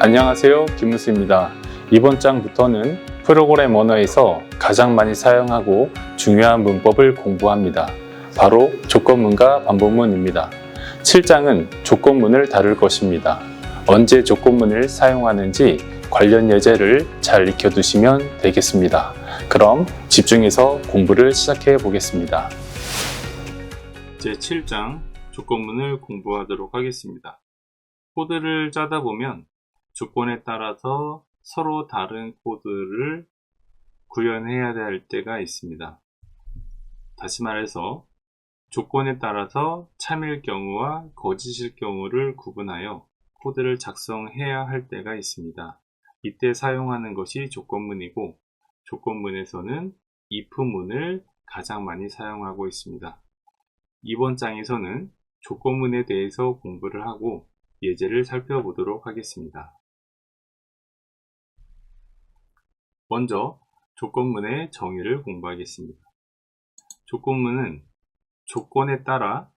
안녕하세요, 김무수입니다. 이번 장부터는 프로그램 언어에서 가장 많이 사용하고 중요한 문법을 공부합니다. 바로 조건문과 반복문입니다. 7장은 조건문을 다룰 것입니다. 언제 조건문을 사용하는지 관련 예제를 잘 익혀두시면 되겠습니다. 그럼 집중해서 공부를 시작해 보겠습니다. 제7장 조건문을 공부하도록 하겠습니다. 코드를 짜다 보면 조건에 따라서 서로 다른 코드를 구현해야 할 때가 있습니다. 다시 말해서 조건에 따라서 참일 경우와 거짓일 경우를 구분하여 코드를 작성해야 할 때가 있습니다. 이때 사용하는 것이 조건문이고, 조건문에서는 if문을 가장 많이 사용하고 있습니다. 이번 장에서는 조건문에 대해서 공부를 하고 예제를 살펴보도록 하겠습니다. 먼저 조건문의 정의를 공부하겠습니다. 조건문은 조건에 따라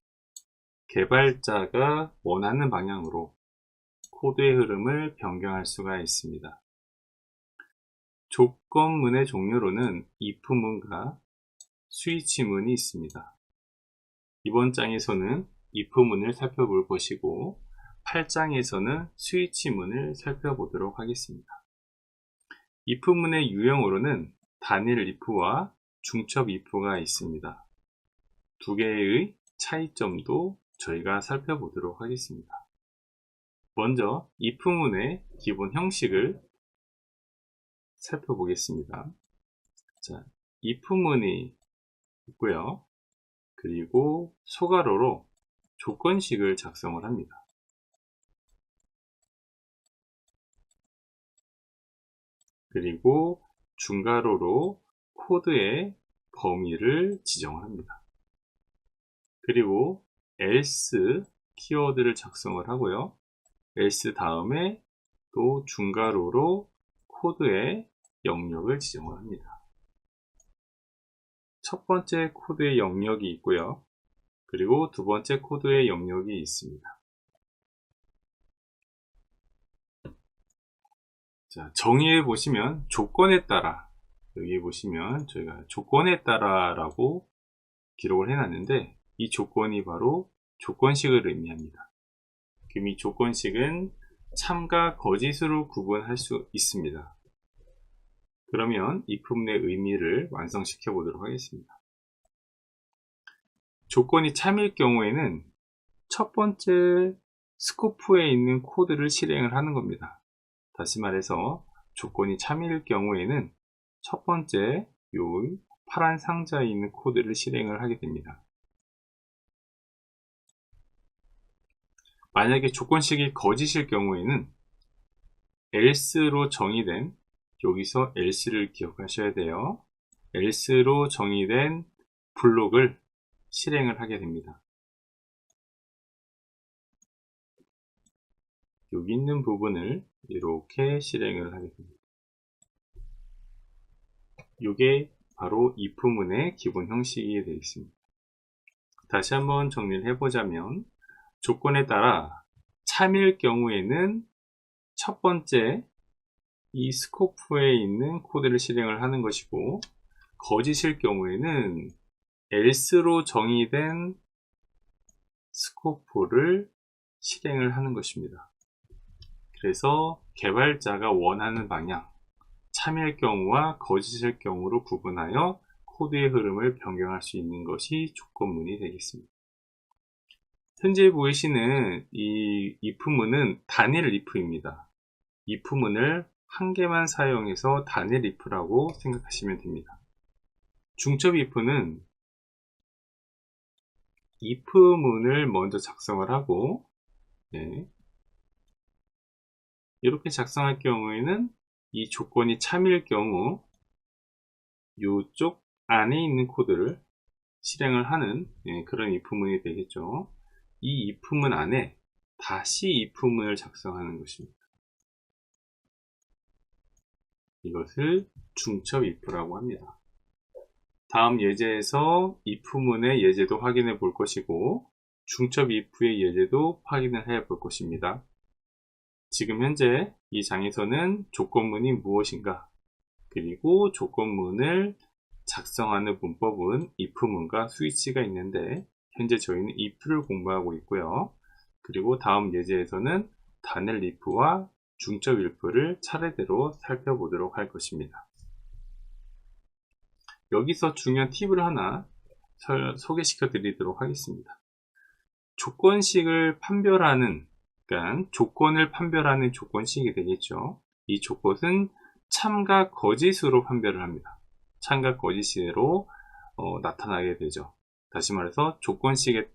개발자가 원하는 방향으로 코드의 흐름을 변경할 수가 있습니다. 조건문의 종류로는 if문과 스위치문이 있습니다. 이번 장에서는 if문을 살펴볼 것이고 8장에서는 스위치문을 살펴보도록 하겠습니다. if문의 유형으로는 단일 if와 중첩 if가 있습니다. 두 개의 차이점도 저희가 살펴보도록 하겠습니다. 먼저 if문의 기본 형식을 살펴보겠습니다. 자, if문이 있고요. 그리고 소괄호로 조건식을 작성을 합니다. 그리고 중괄호로 코드의 범위를 지정을 합니다. 그리고 else 키워드를 작성을 하고요. else 다음에 또 중괄호로 코드의 영역을 지정을 합니다. 첫 번째 코드의 영역이 있고요. 그리고 두 번째 코드의 영역이 있습니다. 자, 정의해 보시면 조건에 따라, 여기 보시면 저희가 조건에 따라 라고 기록을 해놨는데, 이 조건이 바로 조건식을 의미합니다. 그럼 이 조건식은 참과 거짓으로 구분할 수 있습니다. 그러면 if문의 의미를 완성시켜 보도록 하겠습니다. 조건이 참일 경우에는 첫 번째 스코프에 있는 코드를 실행을 하는 겁니다. 다시 말해서 조건이 참일 경우에는 첫 번째 요 파란 상자에 있는 코드를 실행을 하게 됩니다. 만약에 조건식이 거짓일 경우에는 else로 정의된, 여기서 else를 기억하셔야 돼요. else로 정의된 블록을 실행을 하게 됩니다. 여기 있는 부분을 이렇게 실행을 하게 됩니다. 이게 바로 if문의 기본 형식이 되어 있습니다. 다시 한번 정리를 해보자면, 조건에 따라 참일 경우에는 첫 번째 이 스코프에 있는 코드를 실행을 하는 것이고, 거짓일 경우에는 else로 정의된 스코프를 실행을 하는 것입니다. 그래서 개발자가 원하는 방향, 참일 경우와 거짓일 경우로 구분하여 코드의 흐름을 변경할 수 있는 것이 조건문이 되겠습니다. 현재 보이시는 이 if문은 단일 if입니다. if문을 한 개만 사용해서 단일 if라고 생각하시면 됩니다. 중첩 if는 if문을 먼저 작성을 하고, 이렇게 작성할 경우에는 이 조건이 참일 경우 이쪽 안에 있는 코드를 실행을 하는 그런 if문이 되겠죠. 이 if문 안에 다시 if문을 작성하는 것입니다. 이것을 중첩 if라고 합니다. 다음 예제에서 if문의 예제도 확인해 볼 것이고, 중첩 if의 예제도 확인을 해 볼 것입니다. 지금 현재 이 장에서는 조건문이 무엇인가, 그리고 조건문을 작성하는 문법은 if문과 스위치가 있는데 현재 저희는 if를 공부하고 있고요. 그리고 다음 예제에서는 단일 if와 중첩 if를 차례대로 살펴보도록 할 것입니다. 여기서 중요한 팁을 하나 소개시켜 드리도록 하겠습니다. 조건식을 판별하는, 그러니까 조건을 판별하는 조건식이 되겠죠. 이 조건은 참과 거짓으로 판별을 합니다. 참과 거짓으로 나타나게 되죠. 다시 말해서 조건식의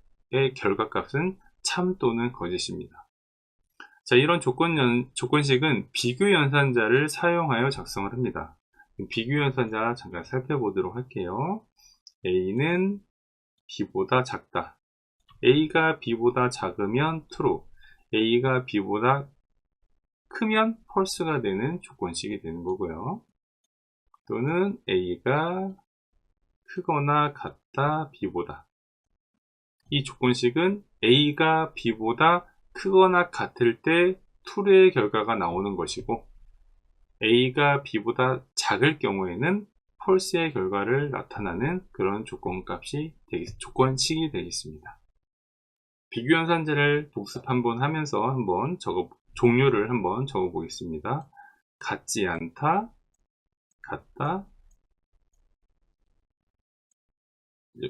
결과값은 참 또는 거짓입니다. 자, 이런 조건식은 비교연산자를 사용하여 작성을 합니다. 비교연산자 잠깐 살펴보도록 할게요. A는 B보다 작다. A가 B보다 작으면 true, A가 B보다 크면 false가 되는 조건식이 되는 거고요. 또는 A가 크거나 같다 B보다. 이 조건식은 A가 B보다 크거나 같을 때 true의 결과가 나오는 것이고, A가 B보다 작을 경우에는 false의 결과를 나타나는 그런 조건식이 되겠습니다. 비교연산자를 복습 한번 하면서 종류를 한번 적어 보겠습니다. 같지 않다, 같다,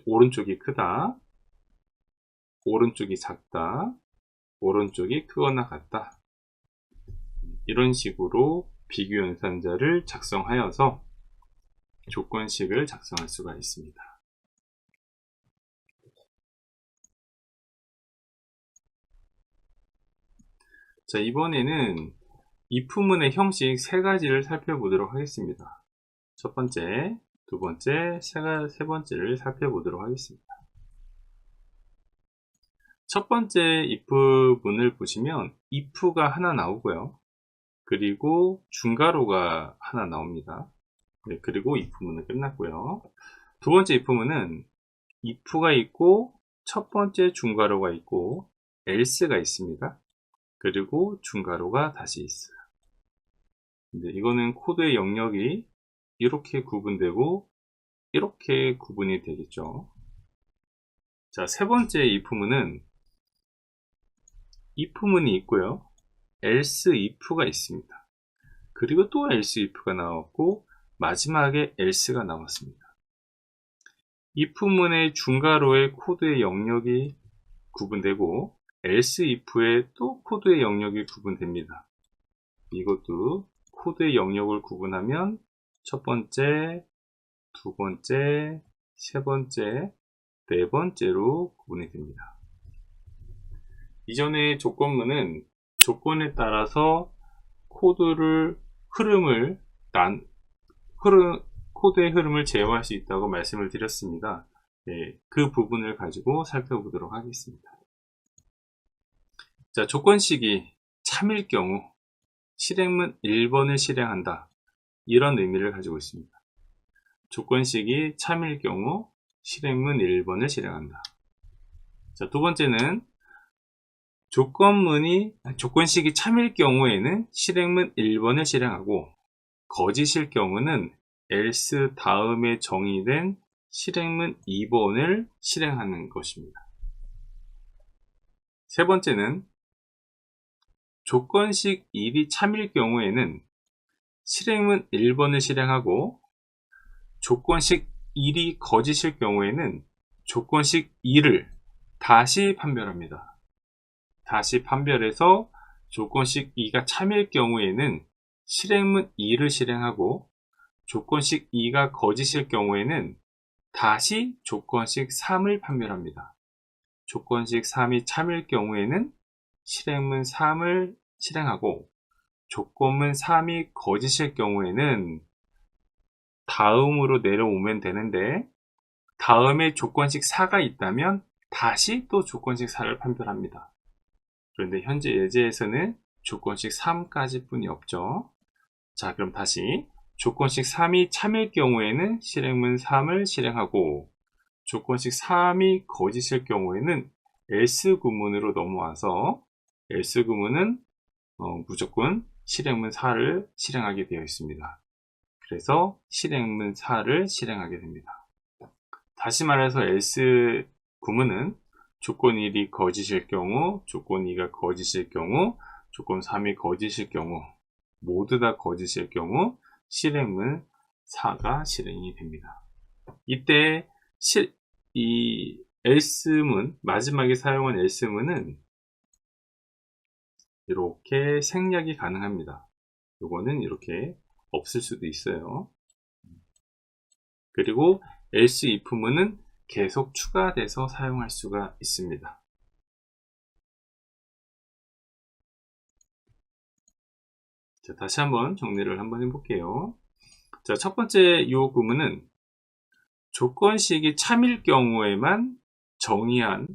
오른쪽이 크다, 오른쪽이 작다, 오른쪽이 크거나 같다. 이런 식으로 비교연산자를 작성하여서 조건식을 작성할 수가 있습니다. 자, 이번에는 if문의 형식 세 가지를 살펴보도록 하겠습니다. 첫 번째, 두 번째, 세 번째를 살펴보도록 하겠습니다. 첫 번째 if문을 보시면 if가 하나 나오고요. 그리고 중괄호가 하나 나옵니다. 네, 그리고 if문은 끝났고요. 두 번째 if문은 if가 있고 첫 번째 중괄호가 있고 else가 있습니다. 그리고 중괄호가 다시 있어요. 근데 이거는 코드의 영역이 이렇게 구분되고 이렇게 구분이 되겠죠. 자, 세 번째 if문은 if문이 있고요. else if가 있습니다. 그리고 또 else if가 나왔고 마지막에 else가 나왔습니다. if문의 중괄호의 코드의 영역이 구분되고 else if의 또 코드의 영역이 구분됩니다. 이것도 코드의 영역을 구분하면 첫 번째, 두 번째, 세 번째, 네 번째로 구분이 됩니다. 이전의 조건문은 조건에 따라서 코드의 흐름을 제어할 수 있다고 말씀을 드렸습니다. 네, 그 부분을 가지고 살펴보도록 하겠습니다. 자, 조건식이 참일 경우 실행문 1번을 실행한다. 이런 의미를 가지고 있습니다. 조건식이 참일 경우 실행문 1번을 실행한다. 자, 두 번째는 조건식이 참일 경우에는 실행문 1번을 실행하고 거짓일 경우는 else 다음에 정의된 실행문 2번을 실행하는 것입니다. 세 번째는 조건식 1이 참일 경우에는 실행문 1번을 실행하고 조건식 1이 거짓일 경우에는 조건식 2를 다시 판별합니다. 다시 판별해서 조건식 2가 참일 경우에는 실행문 2를 실행하고 조건식 2가 거짓일 경우에는 다시 조건식 3을 판별합니다. 조건식 3이 참일 경우에는 실행문 3을 실행하고 조건문 3이 거짓일 경우에는 다음으로 내려오면 되는데 다음에 조건식 4가 있다면 다시 또 조건식 4를 판별합니다. 그런데 현재 예제에서는 조건식 3까지 뿐이 없죠. 자, 그럼 다시 조건식 3이 참일 경우에는 실행문 3을 실행하고 조건식 3이 거짓일 경우에는 else 구문으로 넘어와서 else 구문은 무조건 실행문 4를 실행하게 되어 있습니다. 그래서 실행문 4를 실행하게 됩니다. 다시 말해서 else 구문은 조건 1이 거짓일 경우, 조건 2가 거짓일 경우, 조건 3이 거짓일 경우, 모두 다 거짓일 경우 실행문 4가 실행이 됩니다. 이때 이 else문, 마지막에 사용한 else문은 이렇게 생략이 가능합니다. 요거는 이렇게 없을 수도 있어요. 그리고 else if문은 계속 추가돼서 사용할 수가 있습니다. 자, 다시 한번 정리를 한번 해볼게요. 자, 첫 번째 이 구문은 조건식이 참일 경우에만 정의한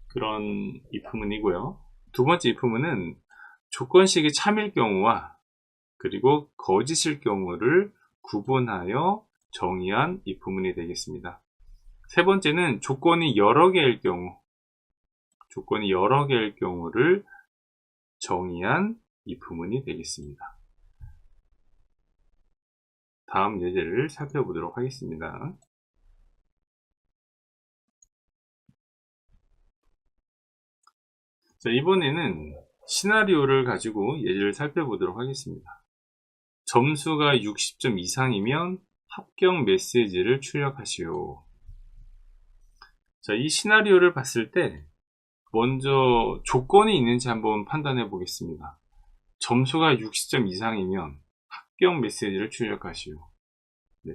그런 if문이고요. 두 번째 if문은 조건식이 참일 경우와 그리고 거짓일 경우를 구분하여 정의한 if문이 되겠습니다. 세 번째는 조건이 여러 개일 경우를 정의한 if문이 되겠습니다. 다음 예제를 살펴보도록 하겠습니다. 자, 이번에는 시나리오를 가지고 예제를 살펴보도록 하겠습니다. 점수가 60점 이상이면 합격 메시지를 출력하시오. 자, 이 시나리오를 봤을 때 먼저 조건이 있는지 한번 판단해 보겠습니다. 점수가 60점 이상이면 합격 메시지를 출력하시오. 네.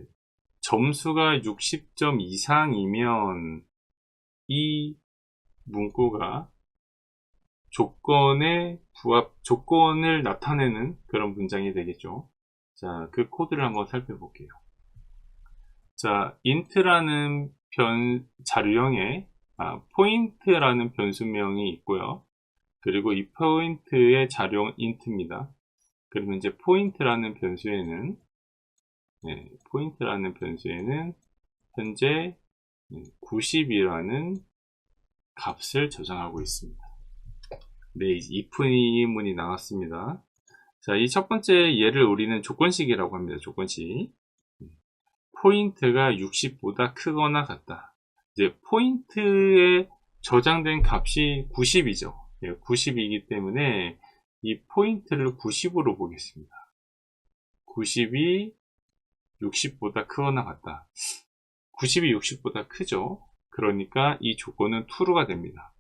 점수가 60점 이상이면 이 문구가 조건을 나타내는 그런 문장이 되겠죠. 자, 그 코드를 한번 살펴볼게요. 자, int라는 자료형에 포인트라는 변수명이 있고요. 그리고 이 포인트의 자료형 int입니다. 그러면 이제 포인트라는 변수에는 현재 90이라는 값을 저장하고 있습니다. 네, if문이 나왔습니다. 자, 이 첫 번째 예를 우리는 조건식이라고 합니다. 조건식. 포인트가 60보다 크거나 같다. 이제 포인트에 저장된 값이 90이죠. 90이기 때문에 이 포인트를 90으로 보겠습니다. 90이 60보다 크거나 같다. 90이 60보다 크죠. 그러니까 이 조건은 true가 됩니다.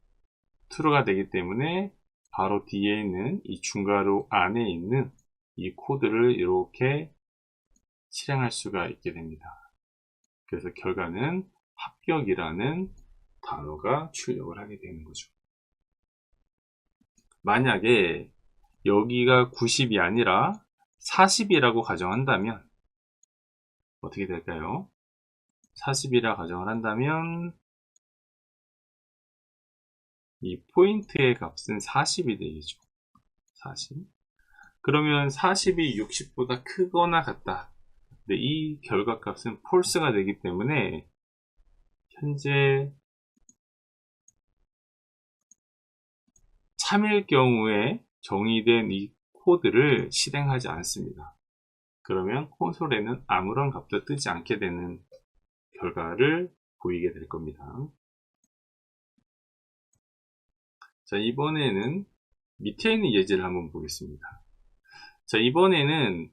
true가 되기 때문에 바로 뒤에 있는 이 중괄호 안에 있는 이 코드를 이렇게 실행할 수가 있게 됩니다. 그래서 결과는 합격이라는 단어가 출력을 하게 되는 거죠. 만약에 여기가 90이 아니라 40이라고 가정한다면 어떻게 될까요? 40이라 가정을 한다면 이 포인트의 값은 40이 되겠죠. 40. 그러면 40이 60보다 크거나 같다. 근데 이 결과값은 false가 되기 때문에 현재 참일 경우에 정의된 이 코드를 실행하지 않습니다. 그러면 콘솔에는 아무런 값도 뜨지 않게 되는 결과를 보이게 될 겁니다. 자, 이번에는 밑에 있는 예제를 한번 보겠습니다. 자, 이번에는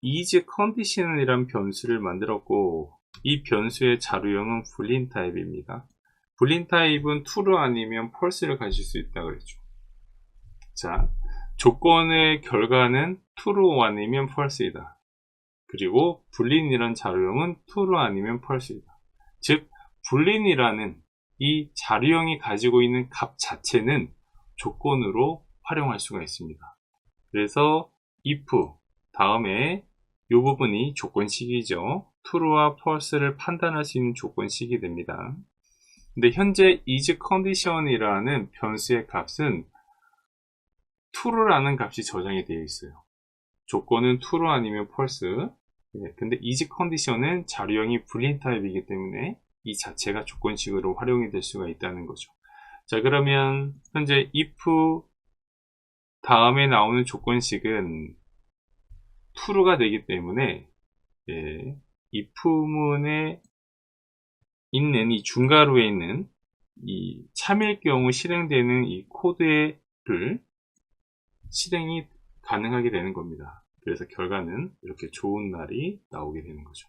isCondition이라는 변수를 만들었고 이 변수의 자료형은 boolean 타입입니다. boolean 타입은 true 아니면 false를 가질 수 있다고 했죠. 자, 조건의 결과는 true 아니면 false이다. 그리고 boolean이라는 자료형은 true 아니면 false이다. 즉 boolean이라는 이 자료형이 가지고 있는 값 자체는 조건으로 활용할 수가 있습니다. 그래서 if 다음에 이 부분이 조건식이죠. true와 false를 판단할 수 있는 조건식이 됩니다. 근데 현재 isCondition이라는 변수의 값은 true라는 값이 저장이 되어 있어요. 조건은 true 아니면 false. 근데 isCondition은 자료형이 boolean 타입이기 때문에 이 자체가 조건식으로 활용이 될 수가 있다는 거죠. 자, 그러면 현재 if 다음에 나오는 조건식은 true가 되기 때문에 if문에 있는 이 중괄호에 있는 이 참일 경우 실행되는 이 코드를 실행이 가능하게 되는 겁니다. 그래서 결과는 이렇게 좋은 날이 나오게 되는 거죠.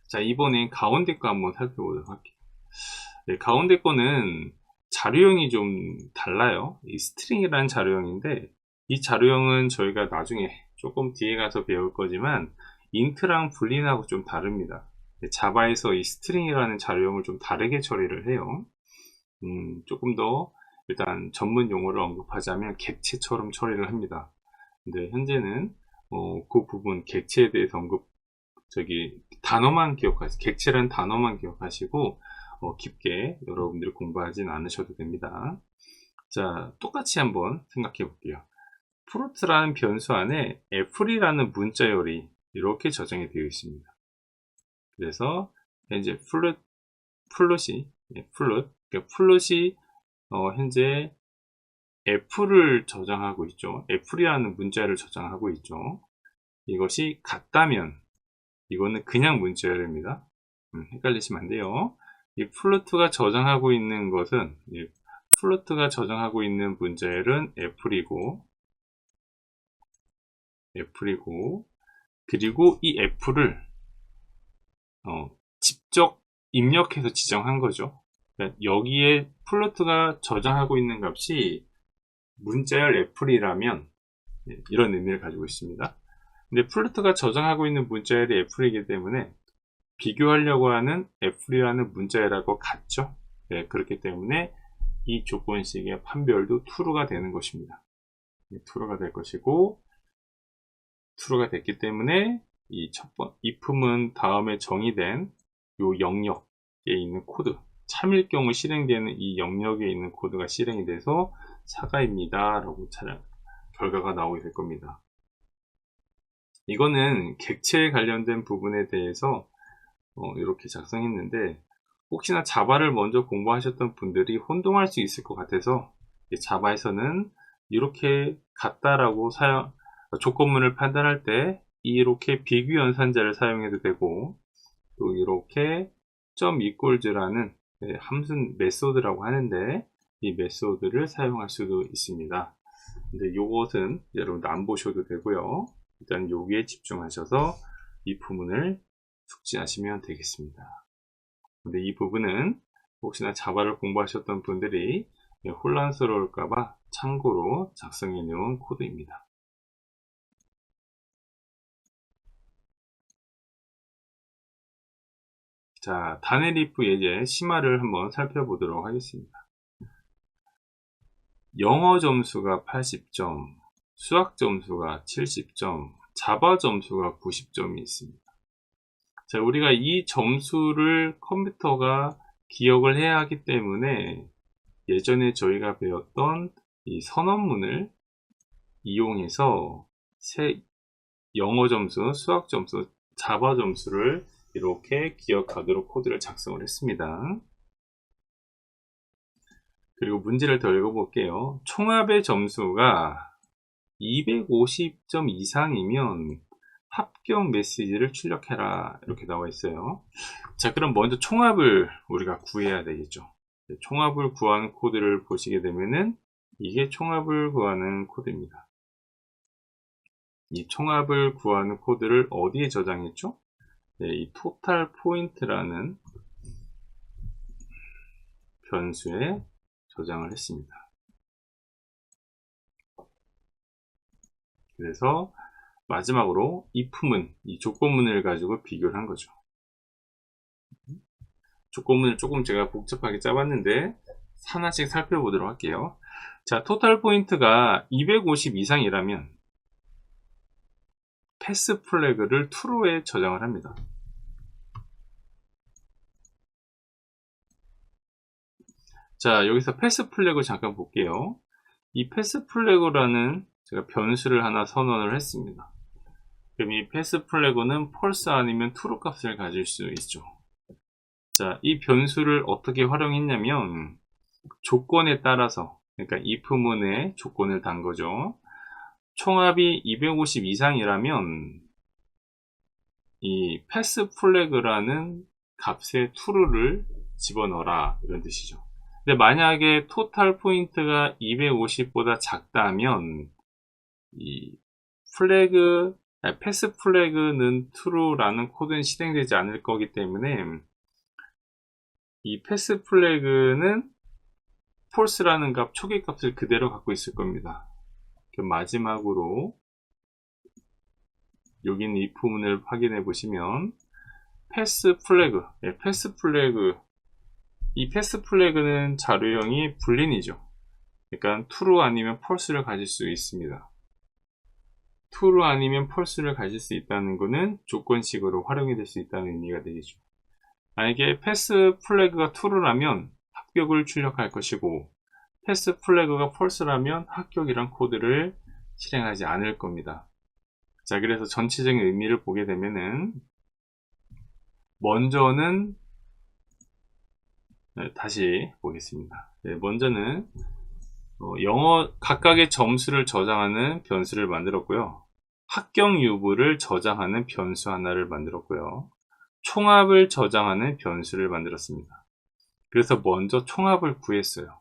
자, 이번엔 가운데 거 한번 살펴보도록 할게요. 가운데 거는 자료형이 좀 달라요. 이 스트링이라는 자료형인데, 이 자료형은 저희가 나중에 조금 뒤에 가서 배울 거지만 인트랑 불린하고 좀 다릅니다. 자바에서 이 스트링이라는 자료형을 좀 다르게 처리를 해요. 조금 더 일단 전문 용어를 언급하자면 객체처럼 처리를 합니다. 근데 현재는 그 부분 객체에 대해서 단어만 객체라는 단어만 기억하시고 깊게 여러분들이 공부하진 않으셔도 됩니다. 자, 똑같이 한번 생각해 볼게요. 프로트라는 변수 안에 f이라는 문자열이 이렇게 저장이 되어 있습니다. 그래서 현재 플롯이 현재 f를 저장하고 있죠. f이라는 문자열을 저장하고 있죠. 이것이 같다면 이거는 그냥 문자열입니다. 헷갈리시면 안 돼요. 이 플로트가 저장하고 있는 것은 플로트가 저장하고 있는 문자열은 f이고 그리고 이 f를 직접 입력해서 지정한 거죠. 그러니까 여기에 플로트가 저장하고 있는 값이 문자열 f이라면 이런 의미를 가지고 있습니다. 근데 플로트가 저장하고 있는 문자열이 f이기 때문에 비교하려고 하는 f라는 문자열하고 같죠. 그렇기 때문에 이 조건식의 판별도 true가 되는 것입니다. true가 될 것이고 true가 됐기 때문에 이 if문 다음에 정의된 이 영역에 있는 코드, 참일 경우 실행되는 이 영역에 있는 코드가 실행이 돼서 사과입니다 라고 결과가 나오게 될 겁니다. 이거는 객체에 관련된 부분에 대해서 이렇게 작성했는데, 혹시나 자바를 먼저 공부하셨던 분들이 혼동할 수 있을 것 같아서 자바에서는 이렇게 같다라고 조건문을 판단할 때 이렇게 비교 연산자를 사용해도 되고, 또 이렇게 .equals라는 함수 메소드라고 하는데 이 메소드를 사용할 수도 있습니다. 근데 이것은 여러분들 안 보셔도 되고요. 일단 여기에 집중하셔서 이 부분을 숙지하시면 되겠습니다. 근데 이 부분은 혹시나 자바를 공부하셨던 분들이 혼란스러울까봐 참고로 작성해 놓은 코드입니다. 자, 단일 if 예제 심화를 한번 살펴보도록 하겠습니다. 영어 점수가 80점, 수학 점수가 70점, 자바 점수가 90점이 있습니다. 자, 우리가 이 점수를 컴퓨터가 기억을 해야 하기 때문에 예전에 저희가 배웠던 이 선언문을 이용해서 영어 점수, 수학 점수, 자바 점수를 이렇게 기억하도록 코드를 작성을 했습니다. 그리고 문제를 더 읽어볼게요. 총합의 점수가 250점 이상이면 합격 메시지를 출력해라 이렇게 나와 있어요. 자, 그럼 먼저 총합을 우리가 구해야 되겠죠. 총합을 구하는 코드를 보시게 되면은 이게 총합을 구하는 코드입니다. 이 총합을 구하는 코드를 어디에 저장했죠? 이 토탈 포인트라는 변수에 저장을 했습니다. 그래서 마지막으로 if문, 이 조건문을 가지고 비교를 한 거죠. 조건문을 조금 제가 복잡하게 짜봤는데 하나씩 살펴보도록 할게요. 자, 토탈 포인트가 250 이상이라면 패스 플래그를 true에 저장을 합니다. 자, 여기서 패스 플래그 잠깐 볼게요. 이 패스 플래그라는 제가 변수를 하나 선언을 했습니다. 그럼 이 패스 플래그는 false 아니면 true 값을 가질 수 있죠. 자, 이 변수를 어떻게 활용했냐면 조건에 따라서 그러니까 if문에 조건을 단 거죠. 총합이 250 이상이라면 이 패스 플래그라는 값에 true를 집어넣어라, 이런 뜻이죠. 근데 만약에 토탈 포인트가 250보다 작다면 이 패스 플래그는 true라는 코드는 실행되지 않을 거기 때문에 이 패스 플래그는 false라는 값, 초기 값을 그대로 갖고 있을 겁니다. 마지막으로 여기 있는 if문을 확인해 보시면 패스 플래그, 이 패스 플래그는 자료형이 불린이죠. 그러니까 true 아니면 false를 가질 수 있습니다. true 아니면 false를 가질 수 있다는 것은 조건식으로 활용이 될 수 있다는 의미가 되겠죠. 만약에 패스 플래그가 true라면 합격을 출력할 것이고, 패스 플래그가 false라면 합격이란 코드를 실행하지 않을 겁니다. 자, 그래서 전체적인 의미를 보게 되면은 먼저는 다시 보겠습니다. 먼저는 영어 각각의 점수를 저장하는 변수를 만들었고요. 합격 유무를 저장하는 변수 하나를 만들었고요. 총합을 저장하는 변수를 만들었습니다. 그래서 먼저 총합을 구했어요.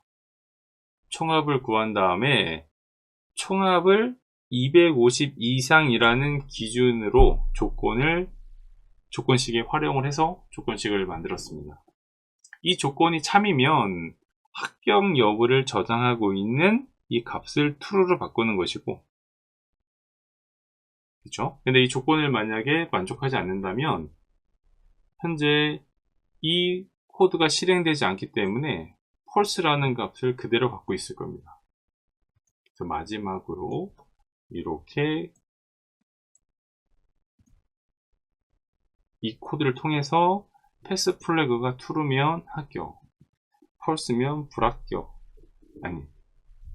총합을 구한 다음에 총합을 250 이상이라는 기준으로 조건식에 활용을 해서 조건식을 만들었습니다. 이 조건이 참이면 합격 여부를 저장하고 있는 이 값을 true로 바꾸는 것이고, 그렇죠? 근데 이 조건을 만약에 만족하지 않는다면 현재 이 코드가 실행되지 않기 때문에 false라는 값을 그대로 갖고 있을 겁니다. 그래서 마지막으로 이렇게 이 코드를 통해서 패스 플래그가 true면 합격, false면 불합격,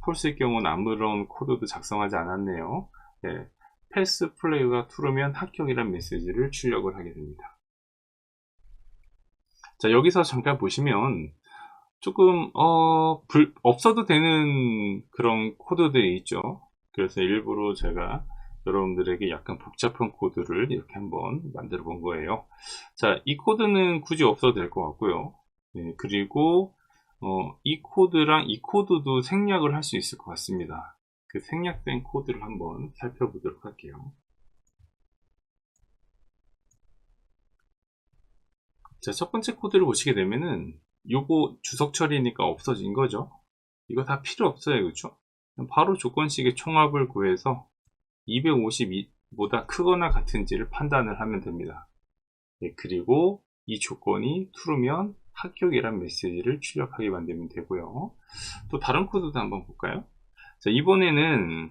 false일 경우는 아무런 코드도 작성하지 않았네요. 네, 패스 플래그가 true면 합격이라는 메시지를 출력을 하게 됩니다. 자, 여기서 잠깐 보시면 조금 없어도 되는 그런 코드들이 있죠. 그래서 일부러 제가 여러분들에게 약간 복잡한 코드를 이렇게 한번 만들어 본 거예요. 자, 이 코드는 굳이 없어도 될 것 같고요. 네, 그리고 이 코드랑 이 코드도 생략을 할 수 있을 것 같습니다. 그 생략된 코드를 한번 살펴보도록 할게요. 자, 첫 번째 코드를 보시게 되면은 요거 주석 처리니까 없어진 거죠. 이거 다 필요 없어요, 그렇죠? 바로 조건식의 총합을 구해서 252보다 크거나 같은지를 판단을 하면 됩니다. 네, 그리고 이 조건이 true면 합격이란 메시지를 출력하게 만들면 되고요. 또 다른 코드도 한번 볼까요? 자, 이번에는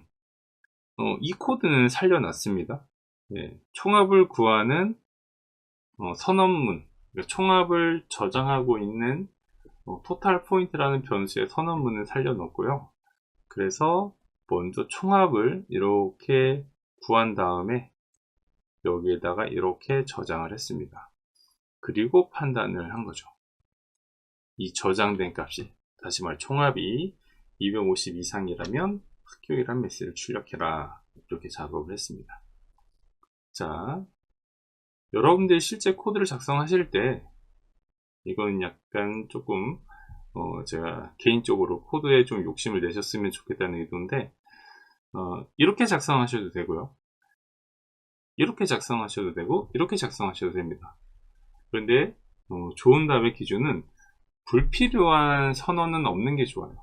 이 코드는 살려놨습니다. 네, 총합을 구하는 선언문, 그러니까 총합을 저장하고 있는 토탈 포인트라는 변수의 선언문을 살려놓고요. 그래서 먼저 총합을 이렇게 구한 다음에 여기에다가 이렇게 저장을 했습니다. 그리고 판단을 한 거죠. 이 저장된 값이, 다시 말해 총합이 250 이상이라면 합격이란 메시지를 출력해라, 이렇게 작업을 했습니다. 자, 여러분들이 실제 코드를 작성하실 때 이건 약간 조금 제가 개인적으로 코드에 좀 욕심을 내셨으면 좋겠다는 의도인데, 이렇게 작성하셔도 되고요, 이렇게 작성하셔도 되고, 이렇게 작성하셔도 됩니다. 그런데 좋은 답의 기준은 불필요한 선언은 없는 게 좋아요.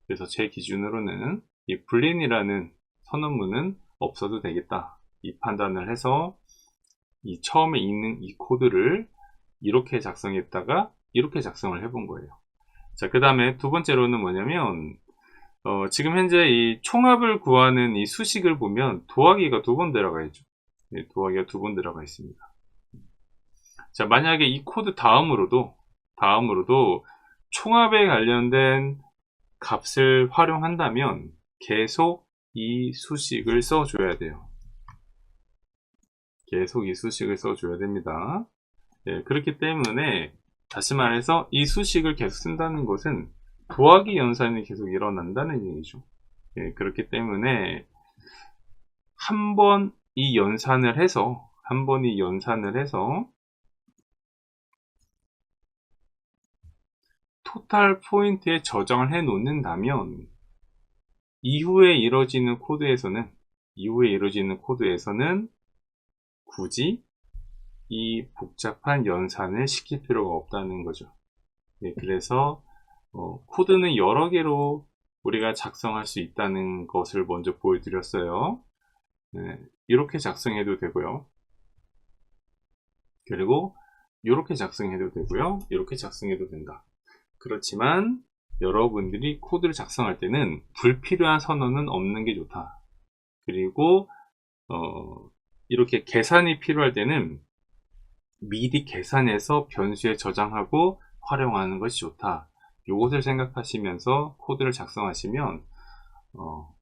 그래서 제 기준으로는 이 불린이라는 선언문은 없어도 되겠다, 이 판단을 해서 이 처음에 있는 이 코드를 이렇게 작성했다가 이렇게 작성을 해본 거예요. 자, 그 다음에 두 번째로는 뭐냐면 지금 현재 이 총합을 구하는 이 수식을 보면 도하기가 두 번 들어가 있죠. 네, 도하기가 두 번 들어가 있습니다. 자, 만약에 이 코드 다음으로도 총합에 관련된 값을 활용한다면 계속 이 수식을 써줘야 돼요. 계속 이 수식을 써줘야 됩니다. 네, 그렇기 때문에 다시 말해서 이 수식을 계속 쓴다는 것은 더하기 연산이 계속 일어난다는 얘기죠. 예, 그렇기 때문에 한 번 이 연산을 해서 토탈 포인트에 저장을 해 놓는다면 이후에 이루어지는 코드에서는 굳이 이 복잡한 연산을 시킬 필요가 없다는 거죠. 네, 그래서 코드는 여러 개로 우리가 작성할 수 있다는 것을 먼저 보여드렸어요. 네, 이렇게 작성해도 되고요. 그리고 이렇게 작성해도 되고요. 이렇게 작성해도 된다. 그렇지만 여러분들이 코드를 작성할 때는 불필요한 선언은 없는 게 좋다. 그리고 이렇게 계산이 필요할 때는 미리 계산해서 변수에 저장하고 활용하는 것이 좋다. 이것을 생각하시면서 코드를 작성하시면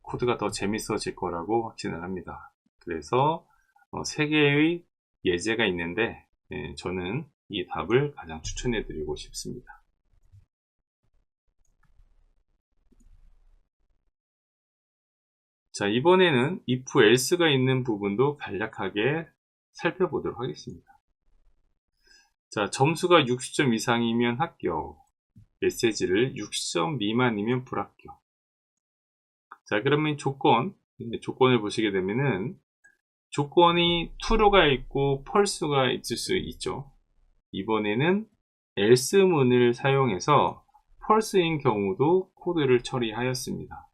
코드가 더 재밌어질 거라고 확신을 합니다. 그래서 3개의 예제가 있는데 저는 이 답을 가장 추천해 드리고 싶습니다. 자, 이번에는 if else가 있는 부분도 간략하게 살펴보도록 하겠습니다. 자, 점수가 60점 이상이면 합격, 메시지를 60점 미만이면 불합격. 자, 그러면 조건을 보시게 되면은 조건이 true가 있고 false가 있을 수 있죠. 이번에는 else문을 사용해서 false인 경우도 코드를 처리하였습니다.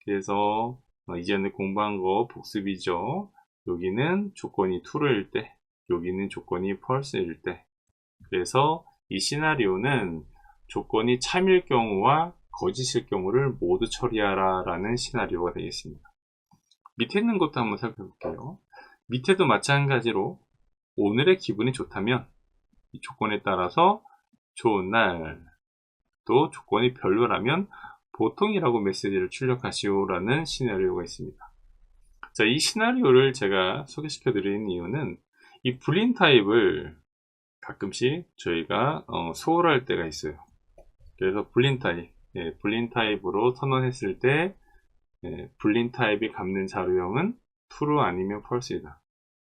그래서 이전에 공부한 거 복습이죠. 여기는 조건이 true일 때, 여기는 조건이 false일 때. 그래서 이 시나리오는 조건이 참일 경우와 거짓일 경우를 모두 처리하라 라는 시나리오가 되겠습니다. 밑에 있는 것도 한번 살펴볼게요. 밑에도 마찬가지로 오늘의 기분이 좋다면 이 조건에 따라서 좋은 날, 또 조건이 별로라면 보통이라고 메시지를 출력하시오 라는 시나리오가 있습니다. 자, 이 시나리오를 제가 소개시켜 드리는 이유는 이 불린 타입을 가끔씩 저희가 소홀할 때가 있어요. 그래서 불린 타입으로 선언했을 때 불린 타입이 갚는 자료형은 true 아니면 false이다.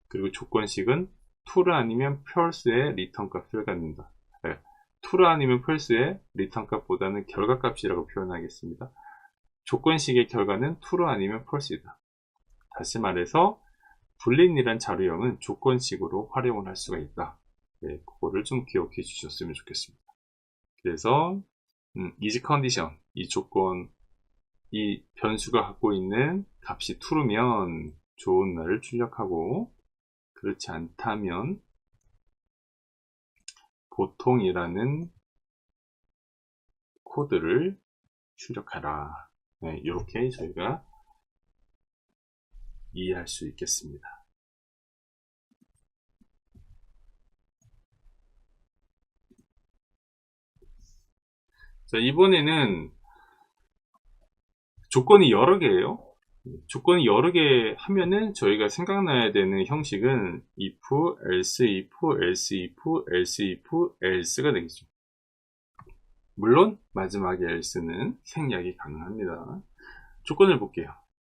그리고 조건식은 true 아니면 false의 리턴 값을 갖는다. true 아니면 false의 리턴 값보다는 결과값이라고 표현하겠습니다. 조건식의 결과는 true 아니면 false이다. 다시 말해서 불린이란 자료형은 조건식으로 활용을 할 수가 있다. 네, 그거를 좀 기억해 주셨으면 좋겠습니다. 그래서 is condition, 이 조건, 이 변수가 갖고 있는 값이 true면 좋은 날을 출력하고, 그렇지 않다면 보통이라는 코드를 출력하라. 네, 이렇게 저희가 이해할 수 있겠습니다. 자, 이번에는 조건이 여러 개예요. 조건이 여러 개 하면은 저희가 생각나야 되는 형식은 if, else, if, else, if, else, if, else가 되겠죠. 물론 마지막에 else는 생략이 가능합니다. 조건을 볼게요.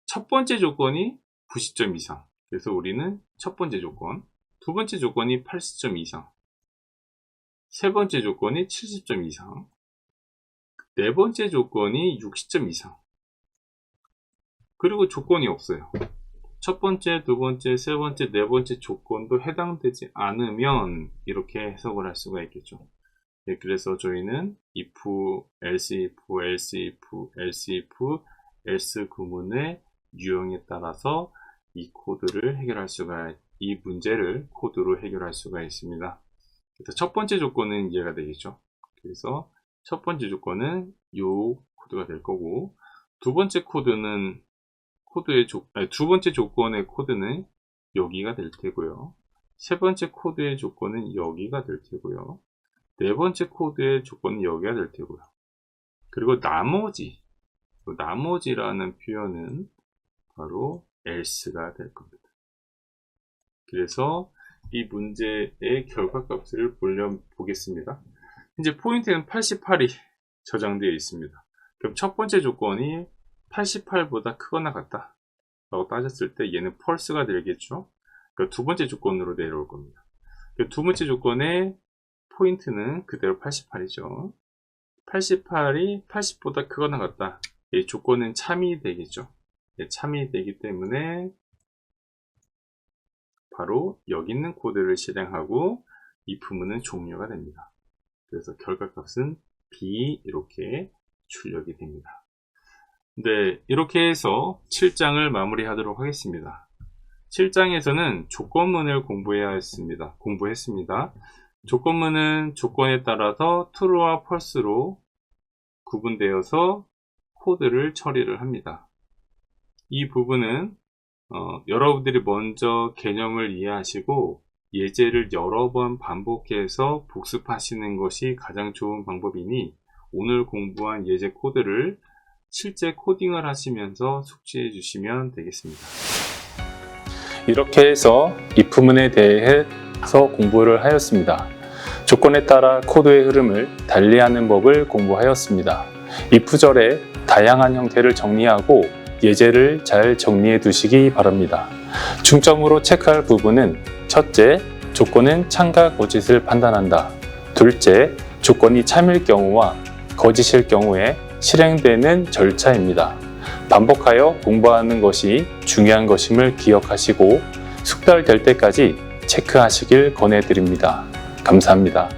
첫 번째 조건이 90점 이상. 그래서 우리는 첫 번째 조건. 두 번째 조건이 80점 이상. 세 번째 조건이 70점 이상. 네 번째 조건이 60점 이상. 그리고 조건이 없어요. 첫 번째, 두 번째, 세 번째, 네 번째 조건도 해당되지 않으면 이렇게 해석을 할 수가 있겠죠. 네, 그래서 저희는 if, else if, else if, else if, else 구문의 유형에 따라서 이 문제를 코드로 해결할 수가 있습니다. 그래서 첫 번째 조건은 이해가 되겠죠. 그래서 첫 번째 조건은 이 코드가 될 거고, 두 번째 두 번째 조건의 코드는 여기가 될 테고요. 세 번째 코드의 조건은 여기가 될 테고요. 네 번째 코드의 조건은 여기가 될 테고요. 그리고 나머지라는 표현은 바로 else가 될 겁니다. 그래서 이 문제의 결과값을 보겠습니다. 이제 포인트는 88이 저장되어 있습니다. 그럼 첫 번째 조건이 88보다 크거나 같다 라고 따졌을 때 얘는 false가 되겠죠. 그러니까 두 번째 조건으로 내려올 겁니다. 두 번째 조건의 포인트는 그대로 88이죠. 88이 80보다 크거나 같다. 이 조건은 참이 되겠죠. 참이 되기 때문에 바로 여기 있는 코드를 실행하고 if문은 종료가 됩니다. 그래서 결과값은 B 이렇게 출력이 됩니다. 네, 이렇게 해서 7장을 마무리하도록 하겠습니다. 7장에서는 조건문을 공부했습니다. 조건문은 조건에 따라서 true와 false로 구분되어서 코드를 처리를 합니다. 이 부분은 여러분들이 먼저 개념을 이해하시고 예제를 여러 번 반복해서 복습하시는 것이 가장 좋은 방법이니 오늘 공부한 예제 코드를 실제 코딩을 하시면서 숙지해 주시면 되겠습니다. 이렇게 해서 if문에 대해서 공부를 하였습니다. 조건에 따라 코드의 흐름을 달리하는 법을 공부하였습니다. if절의 다양한 형태를 정리하고 예제를 잘 정리해 두시기 바랍니다. 중점으로 체크할 부분은 첫째, 조건은 참과 거짓을 판단한다. 둘째, 조건이 참일 경우와 거짓일 경우에 실행되는 절차입니다. 반복하여 공부하는 것이 중요한 것임을 기억하시고 숙달될 때까지 체크하시길 권해드립니다. 감사합니다.